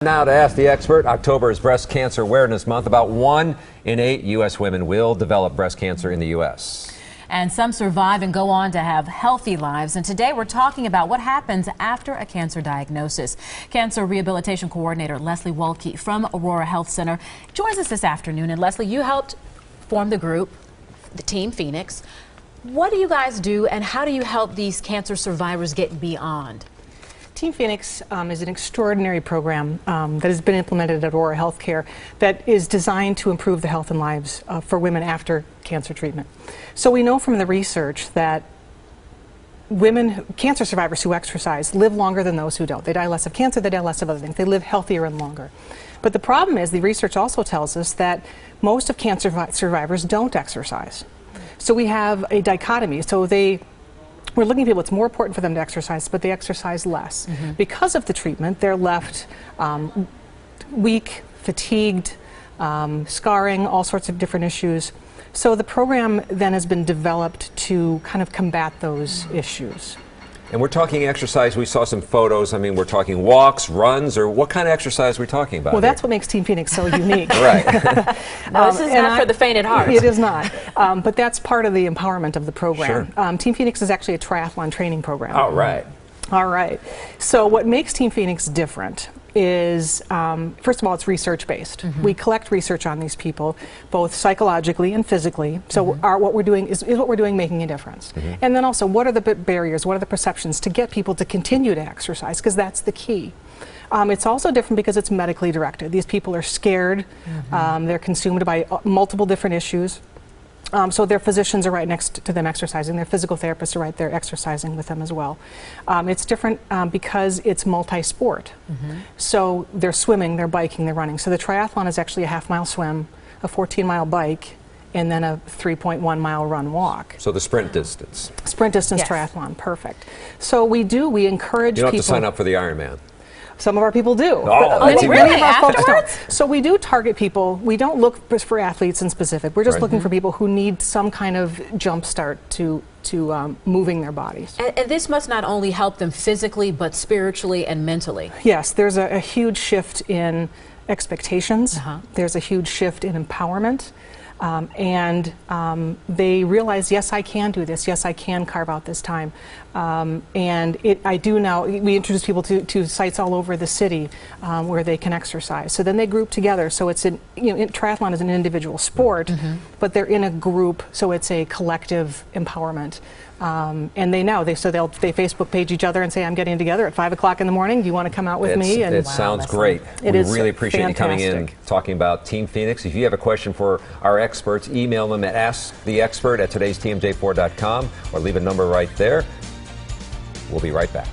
Now to Ask the Expert. October is Breast Cancer Awareness Month. About 1 in 8 U.S. women will develop breast cancer in the U.S. And some survive and go on to have healthy lives. And today we're talking about what happens after a cancer diagnosis. Cancer Rehabilitation Coordinator Leslie Walke from Aurora Health Center joins us this afternoon. And Leslie, you helped form the group, the Team Phoenix. What do you guys do and how do you help these cancer survivors get beyond? Team Phoenix is an extraordinary program that has been implemented at Aurora Healthcare that is designed to improve the health and lives for women after cancer treatment. So we know from the research that cancer survivors who exercise live longer than those who don't. They die less of cancer, they die less of other things. They live healthier and longer. But the problem is the research also tells us that most of cancer survivors don't exercise. So we have a dichotomy. So we're looking at people, it's more important for them to exercise, but they exercise less. Because of the treatment, they're left weak, fatigued, scarring, all sorts of different issues. So the program then has been developed to kind of combat those issues. And we're talking exercise. We saw some photos. I mean, we're talking walks, runs, or what kind of exercise are we talking about? Well, that's what makes Team Phoenix so unique. Right. No, this is not for the faint at heart. It is not. But that's part of the empowerment of the program. Sure. Team Phoenix is actually a triathlon training program. All right. All right. So what makes Team Phoenix different is, first of all, it's research-based. We collect research on these people, both psychologically and physically. So what we're doing is what we're doing making a difference. And then also, what are the barriers, what are the perceptions to get people to continue to exercise, because that's the key. It's also different because it's medically directed. These people are scared. They're consumed by multiple different issues. So their physicians are right next to them exercising. Their physical therapists are right there exercising with them as well. It's different because it's multi-sport. So they're swimming, they're biking, they're running. So the triathlon is actually a half-mile swim, a 14-mile bike, and then a 3.1-mile run walk. So the sprint distance. Sprint distance triathlon, perfect. So we encourage people. You don't have to sign up for the Ironman. Some of our people do. Oh, many of our folks afterwards? don't. So we do target people. We don't look for athletes in specific. We're just looking for people who need some kind of jump start to moving their bodies. And this must not only help them physically, but spiritually and mentally. Yes, there's a huge shift in expectations. There's a huge shift in empowerment. And they realize, yes, I can do this. Yes, I can carve out this time. And I do now. We introduce people to sites all over the city where they can exercise. So then they group together. So it's triathlon is an individual sport, but they're in a group. So it's a collective empowerment. And they Facebook page each other and say, I'm getting together at 5 o'clock in the morning. Do you want to come out with me? And it sounds great. We really appreciate you coming in and talking about Team Phoenix. If you have a question for our experts, email them at asktheexpert@todaystmj4.com or leave a number right there. We'll be right back.